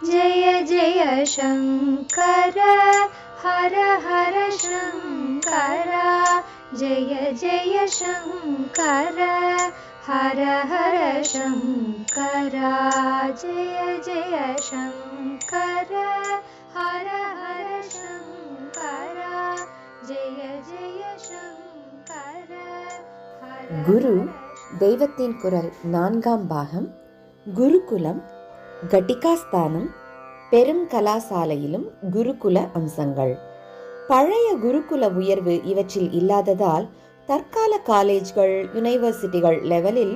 जय जय शङ्कर हर हर शङ्कर जय जय शङ्कर हर हर शङ्कर जय जय शङ्कर हर हर शङ्कर जय जय शङ्कर குரு தெய்வத்தின் குரல் 4ஆம் பாகம். குருகுலம், கட்டிகாஸ்தானம், பெரும் கலாசாலையிலும் குருகுல அம்சங்கள். பழைய குருகுல உயர்வு இவற்றில் இல்லாததால் தற்கால காலேஜ்கள், யூனிவர்சிட்டிகள் லெவலில்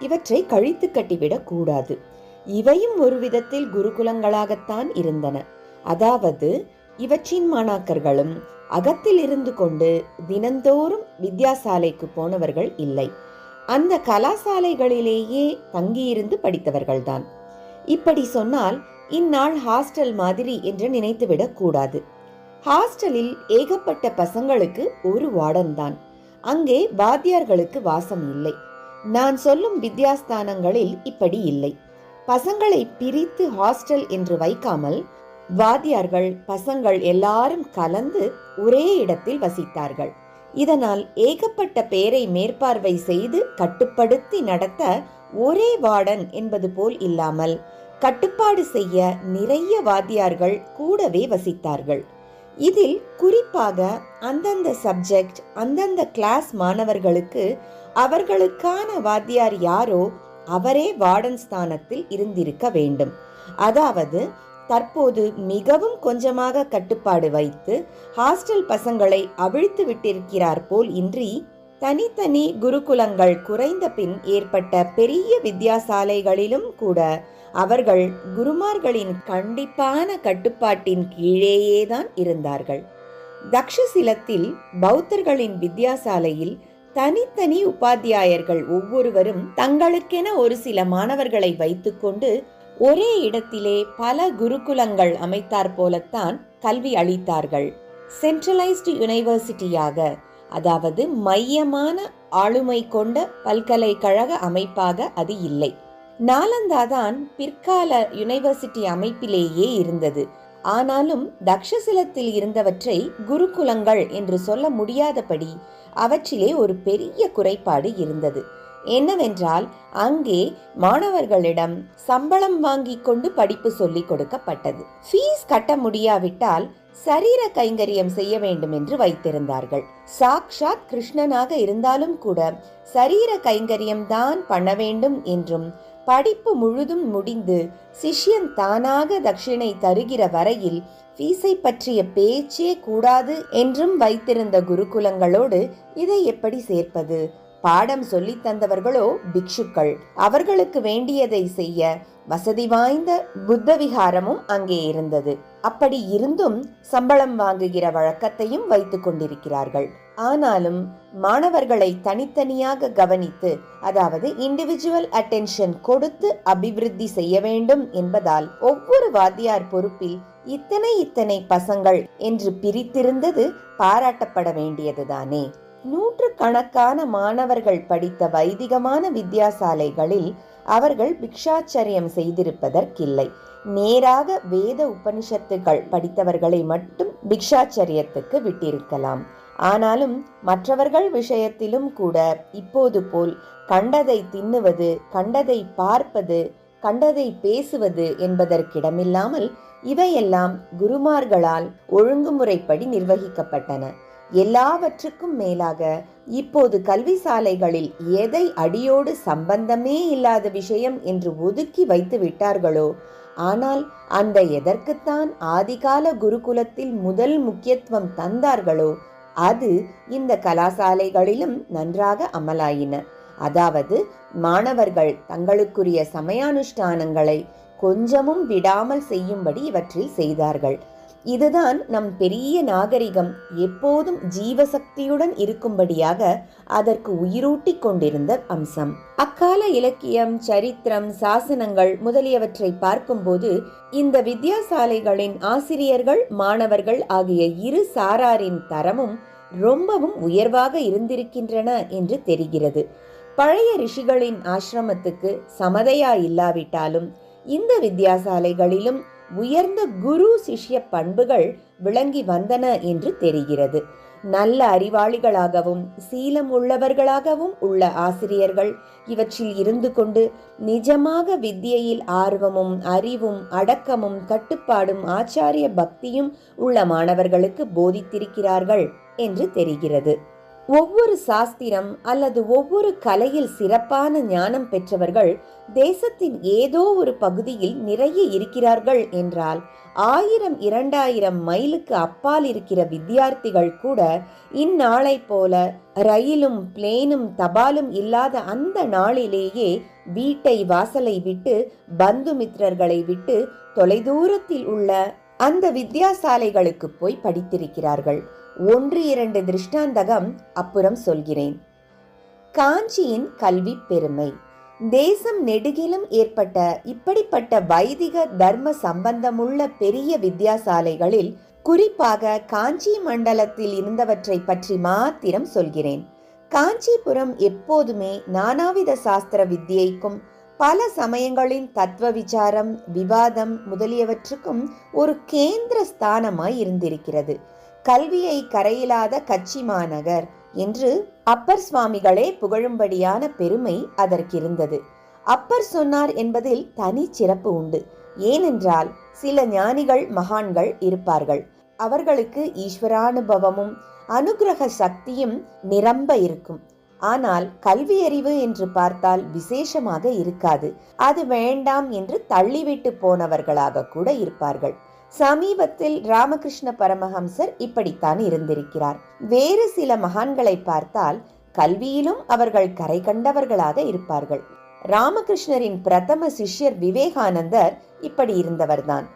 இவற்றை கழித்து கட்டிவிடக் கூடாது. இவையும் ஒரு விதத்தில் குருகுலங்களாகத்தான் இருந்தன. அதாவது இவற்றின் மாணாக்கர்களும் அகத்தில் இருந்து கொண்டு தினந்தோறும் வித்யாசாலைக்கு போனவர்கள் இல்லை, அந்த கலாசாலைகளிலேயே தங்கியிருந்து படித்தவர்கள்தான். இப்படி சொன்னால் இந்நாள் ஹாஸ்டல் மாதிரி என்று நினைத்துவிடக் கூடாது. ஹாஸ்டலில் ஏகப்பட்ட பசங்களுக்கு ஒரு வார்டன் தான். அங்கே வாத்தியார்களுக்கு வாசம் இல்லை. நான் சொல்லும் வித்யாஸ்தானங்களில் இப்படி இல்லை. பசங்களை பிரித்து ஹாஸ்டல் என்று வைக்காமல் வாத்தியார்கள் பசங்கள் எல்லாரும் கலந்து ஒரே இடத்தில் வசித்தார்கள். இதனால் ஏகப்பட்ட பேரை மேற்பார்வை செய்து கட்டுப்படுத்தி நடத்த ஒரே வார்டன் என்பது போல் இல்லாமல் கட்டுப்பாடு செய்ய நிறைய வாத்தியார்கள் கூடவே வசித்தார்கள். இதில் குறிப்பாக அந்தந்த சப்ஜெக்ட், அந்தந்த கிளாஸ் மாணவர்களுக்கு அவர்களுக்கான வாத்தியார் யாரோ அவரே வார்டன் ஸ்தானத்தில் இருந்திருக்க வேண்டும். அதாவது தற்போது மிகவும் கொஞ்சமாக கட்டுப்பாடு வைத்து ஹாஸ்டல் பசங்களை அவிழ்த்து விட்டிருக்கிறார் போல் இன்றி, தனித்தனி குருகுலங்கள் குறைந்த பின் ஏற்பட்ட பெரிய வித்யாசாலைகளிலும் கூட அவர்கள் குருமார்களின் கண்டிப்பான கட்டுப்பாட்டின் கீழேயேதான் இருந்தார்கள். தக்ஷசிலத்தில் பௌத்தர்களின் வித்யாசாலையில் தனித்தனி உபாத்தியாயர்கள் ஒவ்வொருவரும் தங்களுக்கென ஒரு சில மாணவர்களை வைத்துக்கொண்டு ஒரே இடத்திலே பல குருகுலங்கள் அமைத்தார் போலத்தான் கல்வி அளித்தார்கள். சென்ட்ரலைஸ்டு யூனிவர்சிட்டியாக, அதாவது மையமான ஆளுமை கொண்ட பல்கலைக்கழக அமைப்பாக அது இல்லை. நாலந்தாதான் பிற்கால யூனிவர்சிட்டி அமைப்பிலேயே இருந்தது. ஆனாலும் தக்ஷசிலத்தில் இருந்தவற்றை குருகுலங்கள் என்று சொல்ல முடியாதபடி அவற்றிலே ஒரு பெரிய குறைபாடு இருந்தது. என்னவென்றால் அங்கே மாணவர்களிடம் சம்பளம் வாங்கி கொண்டு படிப்பு சொல்லிக் கொடுக்கப்பட்டது. ஃபீஸ் கட்ட முடியாவிட்டால் சரீர கைங்கரியம் செய்ய வேண்டும் என்று வைத்திருந்தார்கள். சாக்ஷாத் கிருஷ்ணனாக இருந்தாலும் கூட சரீர கைங்கரியம் தான் பண்ண வேண்டும் என்றும், படிப்பு முழுதும் முடிந்து சிஷ்யன் தானாக தட்சிணை தருகிற வரையில் ஃபீஸை பற்றிய பேச்சே கூடாது என்றும் வைத்திருந்த குருகுலங்களோடு இதை எப்படி சேர்ப்பது? பாடம் சொல்லி தந்தவர்களோ பிக்ஷுக்கள். அவர்களுக்கு வேண்டியதை செய்ய வசதி வாய்ந்த புத்த விகாரமும் அங்கே இருந்தது. அப்படி இருந்தும் சம்பளம் வாங்குகிற வழக்கத்தையும் வைத்துக் கொண்டிருக்கிறார்கள். ஆனாலும் மாணவர்களை தனித்தனியாக கவனித்து, அதாவது இண்டிவிஜுவல் அட்டென்ஷன் கொடுத்து அபிவிருத்தி செய்ய வேண்டும் என்பதால் ஒவ்வொரு வாத்தியார் பொறுப்பில் இத்தனை பசங்கள் என்று பிரித்திருந்தது பாராட்டப்பட வேண்டியதுதானே. நூற்றுக்கணக்கான மாணவர்கள் படித்த வைதிகமான வித்யாசாலைகளில் அவர்கள் பிக்ஷாச்சரியம் செய்திருப்பதற்கில்லை. நேராக வேத உபனிஷத்துகள் படித்தவர்களை மட்டும் பிக்ஷாச்சரியத்துக்கு விட்டிருக்கலாம். ஆனாலும் மற்றவர்கள் விஷயத்திலும் கூட இப்போது போல் கண்டதை தின்னுவது, கண்டதை பார்ப்பது, கண்டதை பேசுவது என்பதற்கிடமில்லாமல் இவையெல்லாம் குருமார்களால் ஒழுங்குமுறைப்படி நிர்வகிக்கப்பட்டன. எல்லாவற்றுக்கும் மேலாக இப்போது கல்வி சாலைகளில் எதை அடியோடு சம்பந்தமே இல்லாத விஷயம் என்று ஒதுக்கி வைத்து விட்டார்களோ, ஆனால் அந்த எதற்குத்தான் ஆதிகால குருகுலத்தில் முதல் முக்கியத்துவம் தந்தார்களோ அது இந்த கலாசாலைகளிலும் நன்றாக அமலாயின. அதாவது மாணவர்கள் தங்களுக்குரிய சமயானுஷ்டானங்களை கொஞ்சமும் விடாமல் செய்யும்படி இவற்றில் செய்தார்கள். இதுதான் நம் பெரிய நாகரிகம் எப்போதும் ஜீவசக்தியுடன் இருக்கும்படியாக அதற்கு உயிரூட்டி கொண்டிருந்த அம்சம். அக்கால இலக்கியம், சரித்திரம், சாசனங்கள் முதலியவற்றை பார்க்கும்போது இந்த வித்யாசாலைகளின் ஆசிரியர்கள், மாணவர்கள் ஆகிய இரு சாராரின் தரமும் ரொம்பவும் உயர்வாக இருந்திருக்கின்றன என்று தெரிகிறது. பழைய ரிஷிகளின் ஆசிரமத்துக்கு சமதையா இல்லாவிட்டாலும் இந்த வித்யாசாலைகளிலும் உயர்ந்த குரு சிஷ்ய பண்புகள் விளங்கி வந்தன என்று தெரிகிறது. நல்ல அறிவாளிகளாகவும் சீலம் உள்ளவர்களாகவும் உள்ள ஆசிரியர்கள் இவற்றில் இருந்து கொண்டு நிஜமாக வித்தியையில் ஆர்வமும் அறிவும் அடக்கமும் கட்டுப்பாடும் ஆச்சாரிய பக்தியும் உள்ள மாணவர்களுக்கு போதித்திருக்கிறார்கள் என்று தெரிகிறது. ஒவ்வொரு சாஸ்திரம் அல்லது ஒவ்வொரு கலையில் சிறப்பான ஞானம் பெற்றவர்கள் தேசத்தின் ஏதோ ஒரு பகுதியில் நிறைய இருக்கிறார்கள் என்றால் 1000 2000 மைலுக்கு அப்பால் இருக்கிற வித்தியார்த்திகள் கூட இந்நாளை போல ரயிலும் பிளேனும் தபாலும் இல்லாத அந்த நாளிலேயே வீட்டை வாசலை விட்டு பந்து மித்திரர்களை விட்டு தொலைதூரத்தில் உள்ள அந்த வித்யாசாலைகளுக்கு போய் படித்திருக்கிறார்கள். 1-2 திருஷ்டாந்தகம் அப்புறம் சொல்கிறேன். காஞ்சியின் கல்வி பெருமை. தேசம் நெடுகிலும் ஏற்பட்ட இப்படிப்பட்ட வைதிக தர்ம சம்பந்தமுள்ள பெரிய வித்யாசாலைகளில் குறிப்பாக காஞ்சி மண்டலத்தில் இருந்தவற்றை பற்றி மாத்திரம் சொல்கிறேன். காஞ்சிபுரம் எப்போதுமே நானாவித சாஸ்திர வித்தியைக்கும் பல சமயங்களின் தத்துவ விசாரம் விவாதம் முதலியவற்றுக்கும் ஒரு கேந்திர ஸ்தானமாய் இருந்திருக்கிறது. கல்வியை கரையிலாத கட்சி மாநகர் என்று அப்பர் சுவாமிகளே புகழும்படியான பெருமை அதற்கிருந்தது. அப்பர் சொன்னார் என்பதில் தனி சிறப்பு உண்டு. ஏனென்றால் சில ஞானிகள் மகான்கள் இருப்பார்கள். அவர்களுக்கு ஈஸ்வரானுபவமும் அனுகிரக சக்தியும் நிரம்ப இருக்கும். ஆனால் கல்வி அறிவு என்று பார்த்தால் விசேஷமாக இருக்காது. அது வேண்டாம் என்று தள்ளிவிட்டு போனவர்களாக கூட இருப்பார்கள். சமீபத்தில் ராமகிருஷ்ண பரமஹம்சர் இப்படித்தான் இருந்திருக்கிறார். வேறு சில மகான்களை பார்த்தால் கல்வியிலும் அவர்கள் கரை கண்டவர்களாக இருப்பார்கள். ராமகிருஷ்ணரின் பிரதம சிஷ்யர் விவேகானந்தர் இப்படி இருந்தவர்தான்.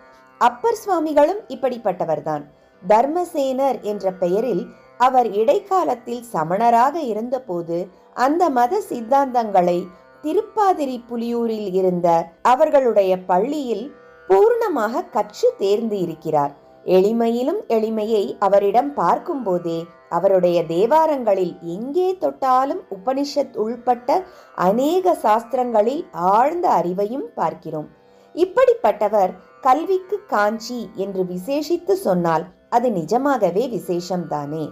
அப்பர் சுவாமிகளும் இப்படிப்பட்டவர்தான். தர்மசேனர் என்ற பெயரில் அவர் இடைக்காலத்தில் சமணராக இருந்தபோது அந்த மத சித்தாந்தங்களை திருப்பாதிரி புலியூரில் இருந்த அவர்களுடைய பள்ளியில் பூர்ணமாக கற்று தேர்ந்து இருக்கிறார். எளிமையிலும் எளிமையை அவரிடம் பார்க்கும் போதே அவருடைய தேவாரங்களில் எங்கே தொட்டாலும் உபனிஷத் உள்பட்ட அநேக சாஸ்திரங்களில் ஆழ்ந்த அறிவையும் பார்க்கிறோம். இப்படிப்பட்டவர் கல்விக்கு காஞ்சி என்று விசேஷித்து சொன்னால் அது நிஜமாகவே விசேஷம்தானே.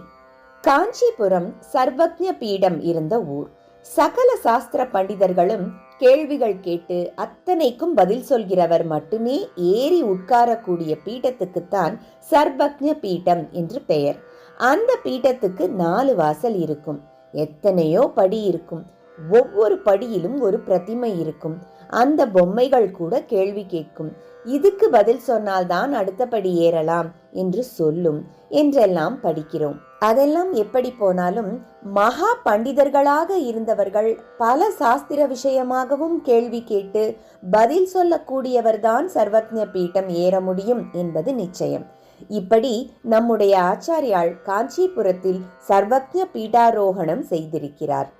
காஞ்சிபுரம் சர்வஜ்ஞ பீடம் இருந்த ஊர். சகல சாஸ்திர பண்டிதர்களும் கேள்விகள் கேட்டு அத்தனைக்கும் பதில் சொல்கிறவர் மட்டுமே ஏறி உட்காரக்கூடிய பீடத்துக்குத்தான் சர்வஜ்ஞ பீடம் என்று பெயர். அந்த பீடத்துக்கு 4 வாசல் இருக்கும். எத்தனையோ படி இருக்கும். ஒவ்வொரு படியிலும் ஒரு பிரதிமை இருக்கும். அந்த பொம்மைகள் கூட கேள்வி கேட்கும். இதுக்கு பதில் சொன்னால்தான் அடுத்தபடி ஏறலாம் என்று சொல்லும் என்றெல்லாம் படிக்கிறோம். அதெல்லாம் எப்படி போனாலும் மகா பண்டிதர்களாக இருந்தவர்கள் பல சாஸ்திர விஷயமாகவும் கேள்வி கேட்டு பதில் சொல்லக்கூடியவர்தான் சர்வஜ்ஞ பீடம் ஏற முடியும் என்பது நிச்சயம். இப்படி நம்முடைய ஆச்சாரியால் காஞ்சிபுரத்தில் சர்வஜ்ஞ பீடாரோகணம் செய்திருக்கிறார்.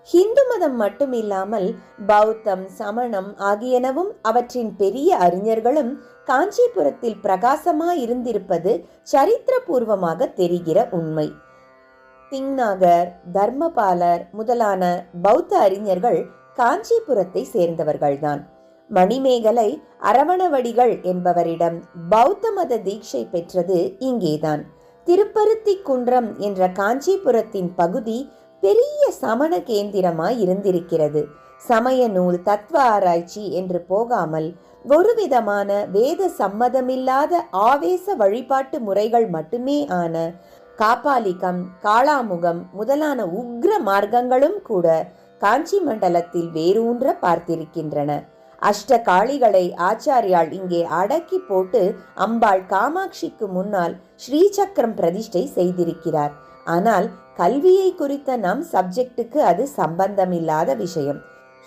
ஹிந்து மதம் மட்டும் இல்லாமல் பௌத்தம் சமணம் ஆகியனவும் அவற்றின் பெரிய அறிஞர்களும் காஞ்சிபுரத்தில் பிரகாசமாய் இருந்திருப்பது சரித்திரபூர்வமாக தெரிகிற உண்மை. திங்நாகர் தர்மபாலர் முதலான பௌத்த அறிஞர்கள் காஞ்சிபுரத்தை சேர்ந்தவர்கள்தான். மணிமேகலை அரவணவடிகள் என்பவரிடம் பௌத்த மத தீட்சை பெற்றது இங்கேதான். திருப்பருத்தி குன்றம் என்ற காஞ்சிபுரத்தின் பகுதி பெரிய சமண கேந்திரமாய் இருந்திருக்கிறது. சமய நூல் தத்துவ ஆராய்ச்சி என்று போகாமல் ஒரு விதமான வேத சம்மதமில்லாத ஆவேச வழிபாட்டு முறைகள் மட்டுமே ஆன காபாலிகம் காளாமுகம் முதலான உக்ர மார்க்கங்களும் கூட காஞ்சி மண்டலத்தில் வேரூன்ற பார்த்திருக்கின்றன. அஷ்ட காளிகளை ஆச்சாரியால் இங்கே அடக்கி போட்டு அம்பாள் காமாட்சிக்கு முன்னால் ஸ்ரீசக்கரம் பிரதிஷ்டை செய்திருக்கிறார். ஆனால் கல்வியை குறித்த நம் சப்ஜெக்டுக்கு அது சம்பந்தமில்லாத விஷயம்.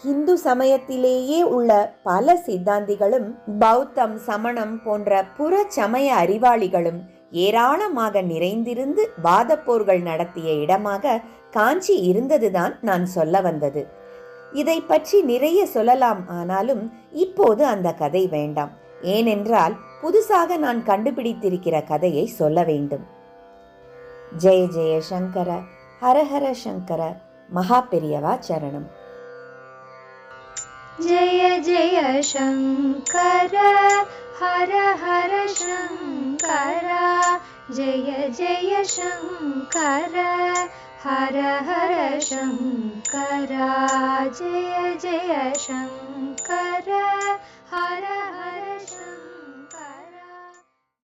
இந்து சமயத்திலேயே உள்ள பல சித்தாந்திகளும் பௌத்தம் சமணம் போன்ற புற சமய அறிவாளிகளும் ஏராளமாக நிறைந்திருந்து வாதப்போர்கள் நடத்திய இடமாக காஞ்சி இருந்ததுதான் நான் சொல்ல வந்தது. இதை பற்றி நிறைய சொல்லலாம். ஆனாலும் இப்போது அந்த கதை வேண்டாம். ஏனென்றால் புதுசாக நான் கண்டுபிடித்திருக்கிற கதையை சொல்ல வேண்டும். ஜெய ஜெய சங்கர, ஹரஹர சங்கர, மகா பெரியவா சரணம். ஜெய ஜெய சங்கர, ஹர ஹர शङ्करा जय जय शङ्कर हर हर शङ्करा जय जय शङ्कर हर हर शङ्कर